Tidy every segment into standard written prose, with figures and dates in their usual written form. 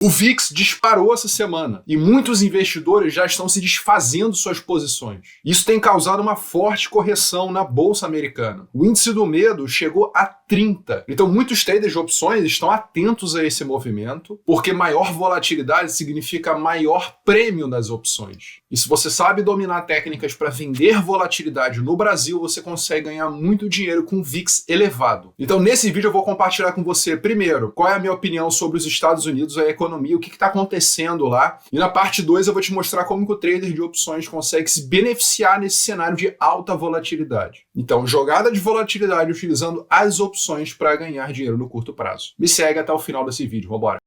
O VIX disparou essa semana e muitos investidores já estão se desfazendo suas posições. Isso tem causado uma forte correção na bolsa americana. O índice do medo chegou a 30. Então muitos traders de opções estão atentos a esse movimento, porque maior volatilidade significa maior prêmio nas opções. E se você sabe dominar técnicas para vender volatilidade no Brasil, você consegue ganhar muito dinheiro com VIX elevado. Então nesse vídeo eu vou compartilhar com você, primeiro, qual é a minha opinião sobre os Estados Unidos, a economia, o que está acontecendo lá. E na parte 2 eu vou te mostrar como que o trader de opções consegue se beneficiar nesse cenário de alta volatilidade. Então, jogada de volatilidade utilizando as opções para ganhar dinheiro no curto prazo. Me segue até o final desse vídeo, vambora!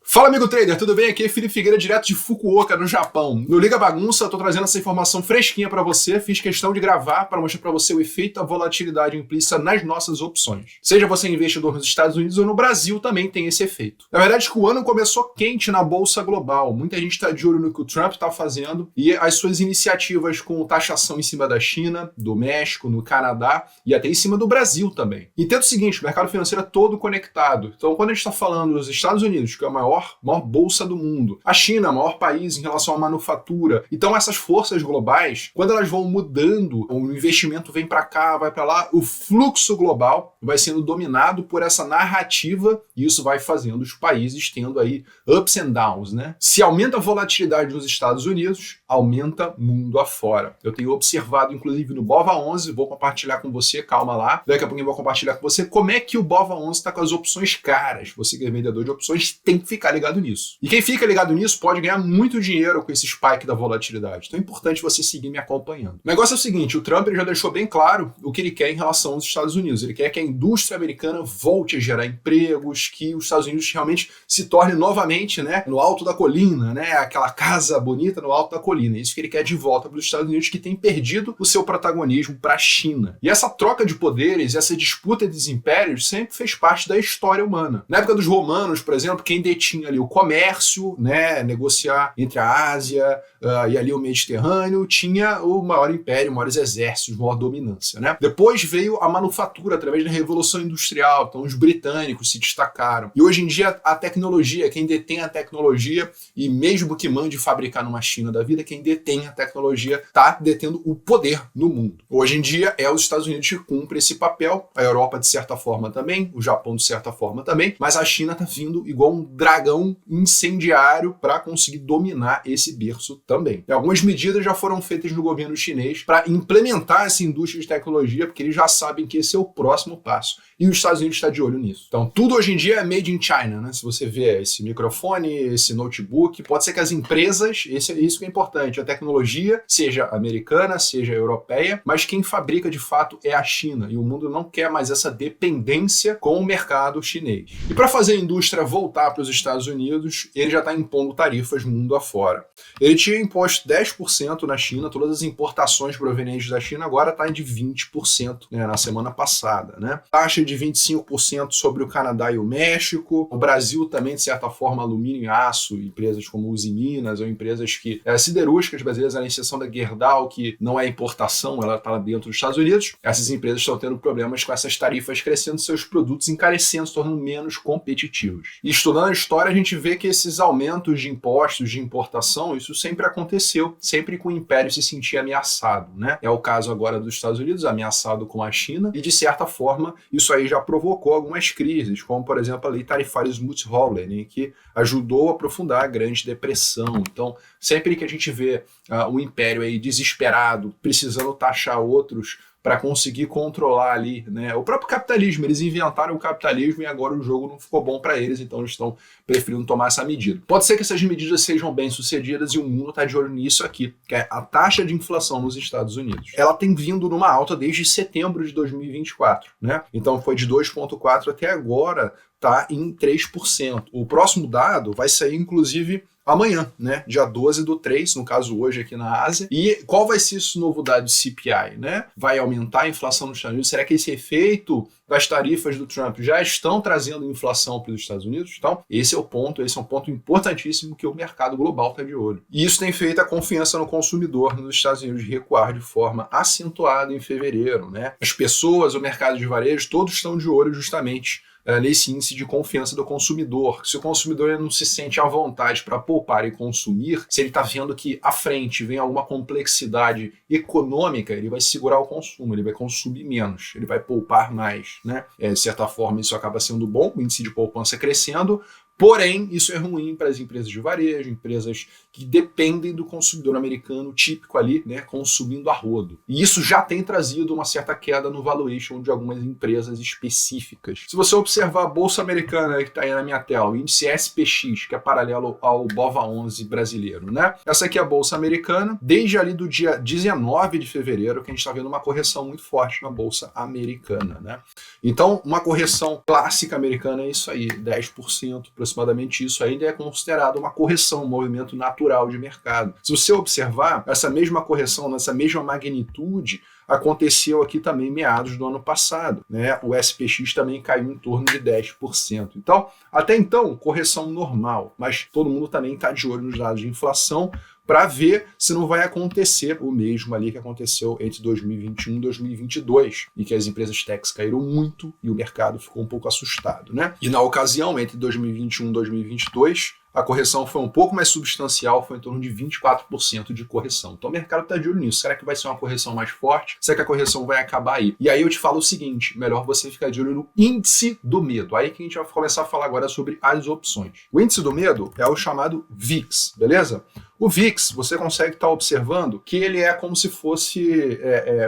Fala, amigo trader, tudo bem? Aqui é Felipe Figueira, direto de Fukuoka, no Japão. No Liga Bagunça, eu tô trazendo essa informação fresquinha para você. Fiz questão de gravar para mostrar para você o efeito da volatilidade implícita nas nossas opções. Seja você investidor nos Estados Unidos ou no Brasil, também tem esse efeito. Na verdade, o ano começou quente na bolsa global. Muita gente está de olho no que o Trump está fazendo e as suas iniciativas com taxação em cima da China, do México, no Canadá e até em cima do Brasil também. Entenda o seguinte, o mercado financeiro é todo conectado. Então, quando a gente está falando dos Estados Unidos, que é a maior bolsa do mundo. A China, maior país em relação à manufatura. Então essas forças globais, quando elas vão mudando, o investimento vem para cá, vai para lá, o fluxo global vai sendo dominado por essa narrativa e isso vai fazendo os países tendo aí ups and downs, né? Se aumenta a volatilidade nos Estados Unidos, aumenta mundo afora. Eu tenho observado, inclusive, no BOVA11, vou compartilhar com você, calma lá, daqui a pouquinho eu vou compartilhar com você como é que o BOVA11 está com as opções caras. Você que é vendedor de opções tem que ficar ligado nisso. E quem fica ligado nisso pode ganhar muito dinheiro com esse spike da volatilidade. Então é importante você seguir me acompanhando. O negócio é o seguinte, o Trump já deixou bem claro o que ele quer em relação aos Estados Unidos. Ele quer que a indústria americana volte a gerar empregos, que os Estados Unidos realmente se torne novamente, né, no alto da colina, né, aquela casa bonita no alto da colina. É isso que ele quer de volta para os Estados Unidos, que tem perdido o seu protagonismo para a China. E essa troca de poderes, essa disputa dos impérios sempre fez parte da história humana. Na época dos romanos, por exemplo, quem detinha ali o comércio, né, negociar entre a Ásia e ali o Mediterrâneo, tinha o maior império, maiores exércitos, maior dominância, né? Depois veio a manufatura através da Revolução Industrial, então os britânicos se destacaram. E hoje em dia a tecnologia, quem detém a tecnologia, e mesmo que mande fabricar numa China da vida, quem detém a tecnologia está detendo o poder no mundo. Hoje em dia é os Estados Unidos que cumprem esse papel, a Europa de certa forma também, o Japão de certa forma também, mas a China está vindo igual um dragão incendiário para conseguir dominar esse berço também. E algumas medidas já foram feitas no governo chinês para implementar essa indústria de tecnologia, porque eles já sabem que esse é o próximo passo. E os Estados Unidos está de olho nisso. Então, tudo hoje em dia é made in China, né? Se você vê esse microfone, esse notebook, pode ser que as empresas, isso que é importante, a tecnologia seja americana, seja europeia, mas quem fabrica de fato é a China. E o mundo não quer mais essa dependência com o mercado chinês. E para fazer a indústria voltar para os Estados Unidos, ele já está impondo tarifas mundo afora. Ele tinha imposto 10% na China, todas as importações provenientes da China agora está de 20%, né, na semana passada, né? Taxa de 25% sobre o Canadá e o México. O Brasil também, de certa forma, alumínio e aço, empresas como Usiminas ou empresas que siderúrgicas brasileiras, à exceção da Gerdau, que não é importação, ela está lá dentro dos Estados Unidos. Essas empresas estão tendo problemas com essas tarifas crescendo, seus produtos encarecendo, se tornando menos competitivos. E estudando a história, a gente vê que esses aumentos de impostos de importação, isso sempre aconteceu, sempre que o império se sentia ameaçado, né? É o caso agora dos Estados Unidos, ameaçado com a China, e de certa forma isso aí já provocou algumas crises, como por exemplo a lei tarifária Smuts-Hollen, que ajudou a aprofundar a Grande Depressão. Então, sempre que a gente vê o império aí desesperado, precisando taxar outros para conseguir controlar ali, né? O próprio capitalismo, eles inventaram o capitalismo e agora o jogo não ficou bom para eles, então eles estão preferindo tomar essa medida. Pode ser que essas medidas sejam bem sucedidas e o mundo está de olho nisso aqui, que é a taxa de inflação nos Estados Unidos. Ela tem vindo numa alta desde setembro de 2024, né? Então foi de 2,4% até agora está em 3%. O próximo dado vai sair, inclusive, amanhã, né? Dia 12/3, no caso hoje aqui na Ásia. E qual vai ser esse novo dado CPI, né? Vai aumentar a inflação nos Estados Unidos? Será que esse efeito das tarifas do Trump já estão trazendo inflação para os Estados Unidos? Então, esse é um ponto importantíssimo que o mercado global está de olho. E isso tem feito a confiança no consumidor nos Estados Unidos recuar de forma acentuada em fevereiro, né? As pessoas, o mercado de varejo, todos estão de olho justamente nesse índice de confiança do consumidor. Se o consumidor não se sente à vontade para poupar e consumir, se ele está vendo que à frente vem alguma complexidade econômica, ele vai segurar o consumo, ele vai consumir menos, ele vai poupar mais, né? De certa forma, isso acaba sendo bom, o índice de poupança crescendo. Porém, isso é ruim para as empresas de varejo, empresas que dependem do consumidor americano típico ali, né, consumindo a rodo. E isso já tem trazido uma certa queda no valuation de algumas empresas específicas. Se você observar a Bolsa Americana que está aí na minha tela, o índice SPX, que é paralelo ao BOVA11 brasileiro, né? Essa aqui é a Bolsa Americana, desde ali do dia 19 de fevereiro, que a gente está vendo uma correção muito forte na Bolsa Americana, né? Então, uma correção clássica americana é isso aí, 10%, aproximadamente isso ainda é considerado uma correção, um movimento natural de mercado. Se você observar, essa mesma correção, nessa mesma magnitude, aconteceu aqui também em meados do ano passado, né? O SPX também caiu em torno de 10%. Então, até então, correção normal, mas todo mundo também está de olho nos dados de inflação para ver se não vai acontecer o mesmo ali que aconteceu entre 2021 e 2022, e que as empresas techs caíram muito e o mercado ficou um pouco assustado, né? E na ocasião, entre 2021 e 2022, a correção foi um pouco mais substancial, foi em torno de 24% de correção. Então o mercado está de olho nisso. Será que vai ser uma correção mais forte? Será que a correção vai acabar aí? E aí eu te falo o seguinte, melhor você ficar de olho no índice do medo. Aí que a gente vai começar a falar agora sobre as opções. O índice do medo é o chamado VIX, beleza? O VIX, você consegue estar observando que ele é como se fosse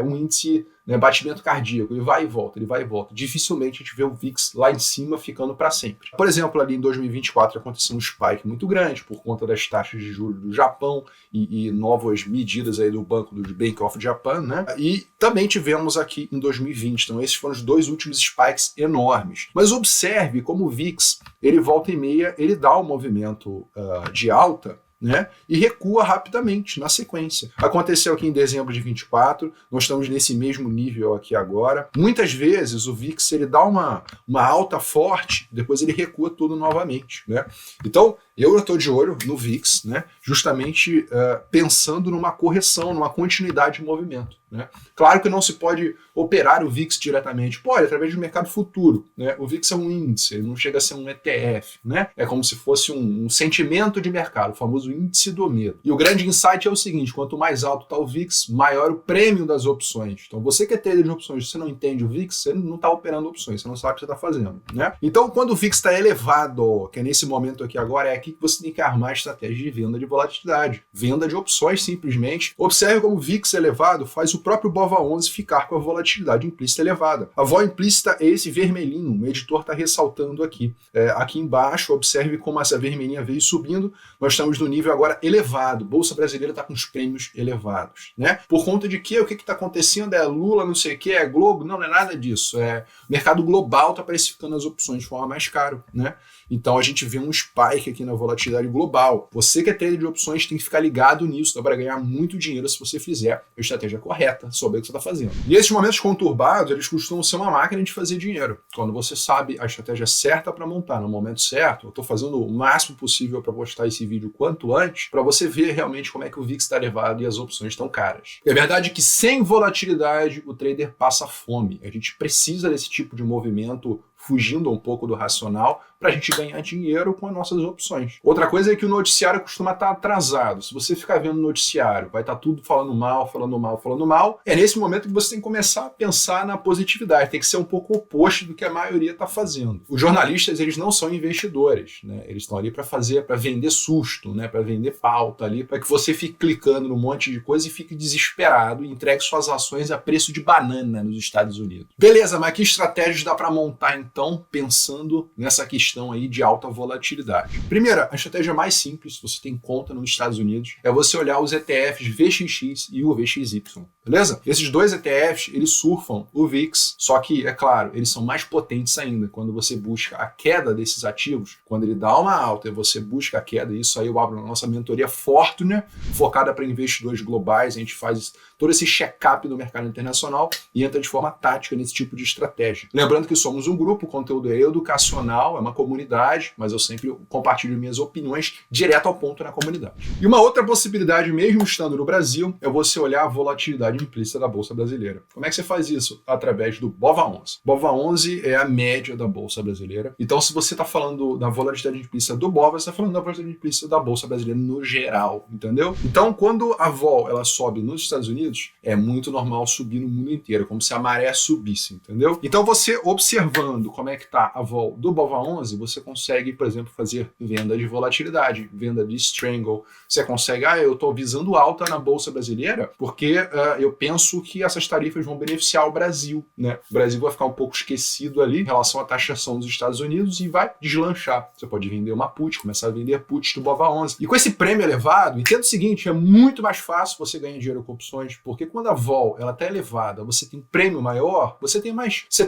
um índice, né, batimento cardíaco, ele vai e volta, ele vai e volta. Dificilmente a gente vê o VIX lá em cima ficando para sempre. Por exemplo, ali em 2024 aconteceu um spike muito grande por conta das taxas de juros do Japão e novas medidas aí do Bank of Japan, né? E também tivemos aqui em 2020. Então esses foram os dois últimos spikes enormes. Mas observe como o VIX, ele volta e meia, ele dá um movimento de alta, né? E recua rapidamente na sequência. Aconteceu aqui em dezembro de 24, nós estamos nesse mesmo nível aqui agora. Muitas vezes o VIX ele dá uma alta forte, depois ele recua tudo novamente, né? Então eu estou de olho no VIX, né? Justamente pensando numa correção, numa continuidade de movimento, né? Claro que não se pode operar o VIX diretamente, pode, através do mercado futuro, né? O VIX é um índice, ele não chega a ser um ETF, né? É como se fosse um sentimento de mercado, o famoso índice do medo. E o grande insight é o seguinte, quanto mais alto está o VIX, maior o prêmio das opções. Então você que é trader de opções, você não entende o VIX, você não está operando opções, você não sabe o que você está fazendo, né? Então quando o VIX está elevado, que é nesse momento aqui agora, é aqui que você tem que armar a estratégia de venda de volatilidade, venda de opções simplesmente. Observe como o VIX elevado faz o próprio BOVA11 ficar com a volatilidade implícita elevada. A vol implícita é esse vermelhinho, o editor está ressaltando aqui. Aqui embaixo, observe como essa vermelhinha veio subindo, nós estamos no nível agora elevado, Bolsa Brasileira está com os prêmios elevados, né? Por conta de que? O que está acontecendo? É Lula, não sei o que, é Globo? Não, não é nada disso. O mercado global está precificando as opções de forma mais caro, né? Então a gente vê um spike aqui na volatilidade global. Você que é trader de opções tem que ficar ligado nisso, dá para ganhar muito dinheiro se você fizer a estratégia correta, souber o que você está fazendo. E esses momentos conturbados, eles costumam ser uma máquina de fazer dinheiro. Quando você sabe a estratégia certa para montar no momento certo, eu estou fazendo o máximo possível para postar esse vídeo quanto antes, para você ver realmente como é que o VIX está elevado e as opções estão caras. É verdade que sem volatilidade o trader passa fome. A gente precisa desse tipo de movimento fugindo um pouco do racional para a gente ganhar dinheiro com as nossas opções. Outra coisa é que o noticiário costuma estar atrasado. Se você ficar vendo o noticiário, vai estar tudo falando mal, falando mal, falando mal. É nesse momento que você tem que começar a pensar na positividade. Tem que ser um pouco oposto do que a maioria está fazendo. Os jornalistas, eles não são investidores, né? Eles estão ali para vender susto, né? Para vender pauta ali, para que você fique clicando num monte de coisa e fique desesperado e entregue suas ações a preço de banana nos Estados Unidos. Beleza, mas que estratégias dá para montar em então pensando nessa questão aí de alta volatilidade? Primeira, a estratégia mais simples, se você tem conta nos Estados Unidos, é você olhar os ETFs VXX e o VXY, beleza? Esses dois ETFs, eles surfam o VIX, só que, é claro, eles são mais potentes ainda. Quando você busca a queda desses ativos, quando ele dá uma alta e você busca a queda, isso aí eu abro na nossa mentoria Fortune, focada para investidores globais, a gente faz todo esse check-up do mercado internacional e entra de forma tática nesse tipo de estratégia. Lembrando que somos um grupo, o conteúdo é educacional, é uma comunidade, mas eu sempre compartilho minhas opiniões direto ao ponto na comunidade. E uma outra possibilidade, mesmo estando no Brasil, é você olhar a volatilidade implícita da Bolsa Brasileira. Como é que você faz isso? Através do BOVA11. BOVA11 é a média da Bolsa Brasileira. Então, se você está falando da volatilidade implícita do BOVA, você está falando da volatilidade implícita da Bolsa Brasileira no geral, entendeu? Então, quando a vol ela sobe nos Estados Unidos, é muito normal subir no mundo inteiro, como se a maré subisse, entendeu? Então, você observando como é que está a vol do BOVA11, você consegue, por exemplo, fazer venda de volatilidade, venda de strangle. Você consegue, eu estou visando alta na Bolsa Brasileira porque eu penso que essas tarifas vão beneficiar o Brasil, né? O Brasil vai ficar um pouco esquecido ali em relação à taxação dos Estados Unidos e vai deslanchar. Você pode vender uma put, começar a vender puts do BOVA11. E com esse prêmio elevado, entenda o seguinte, é muito mais fácil você ganhar dinheiro com opções, porque quando a vol ela está elevada, você tem prêmio maior, você tem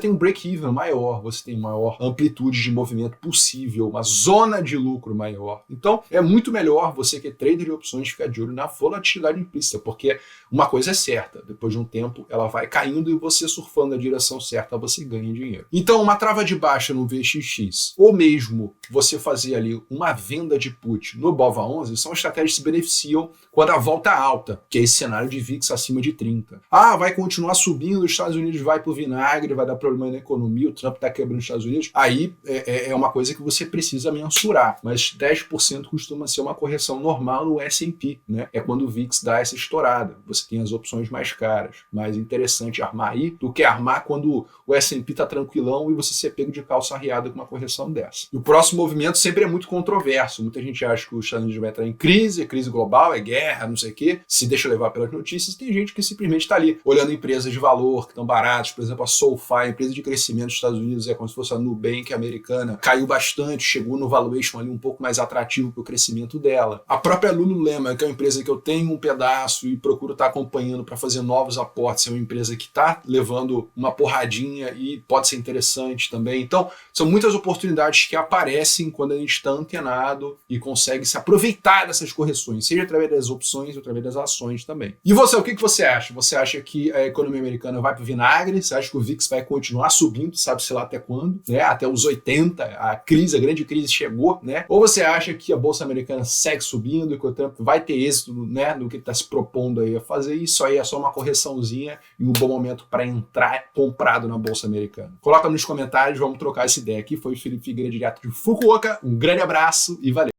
um break-even maior, você tem maior amplitude de movimento possível, uma zona de lucro maior. Então, é muito melhor você que é trader de opções ficar de olho na volatilidade implícita, porque uma coisa é certa, depois de um tempo ela vai caindo e você surfando na direção certa, você ganha dinheiro. Então, uma trava de baixa no VXX, ou mesmo você fazer ali uma venda de put no BOVA11, são estratégias que se beneficiam quando a volta alta, que é esse cenário de VIX acima de 30. Vai continuar subindo, os Estados Unidos vai pro vinagre, vai dar problema na economia, o Trump tá quebrando os Estados Unidos, aí é uma coisa que você precisa mensurar, mas 10% costuma ser uma correção normal no S&P, né? É quando o VIX dá essa estourada, você tem as opções mais caras, mais interessante armar aí do que armar quando o S&P tá tranquilão e você ser pego de calça arriada com uma correção dessa. E o próximo movimento sempre é muito controverso, muita gente acha que os Estados Unidos vai entrar em crise global, é guerra, não sei o quê, se deixa levar pelas notícias, tem gente que simplesmente está ali olhando empresas de valor que estão baratas, por exemplo, a SoFi, a empresa de crescimento dos Estados Unidos, é como se fosse a Nubank americana, caiu bastante, chegou no valuation ali um pouco mais atrativo para o crescimento dela. A própria Lululemon, que é uma empresa que eu tenho um pedaço e procuro estar acompanhando para fazer novos aportes, é uma empresa que está levando uma porradinha e pode ser interessante também. Então, são muitas oportunidades que aparecem quando a gente está antenado e consegue se aproveitar dessas correções, seja através das opções ou através das ações também. E você, o que você acha? Você acha que a economia americana vai para o vinagre? Você acha que o VIX vai continuar subindo, sabe-se lá até quando? Né? Até os 80, a grande crise chegou, né? Ou você acha que a Bolsa Americana segue subindo e que o Trump vai ter êxito, né, no que ele está se propondo aí a fazer? Isso aí é só uma correçãozinha e um bom momento para entrar comprado na Bolsa Americana. Coloca nos comentários, vamos trocar essa ideia aqui. Foi o Felipe Figueiredo, direto de Fukuoka. Um grande abraço e valeu!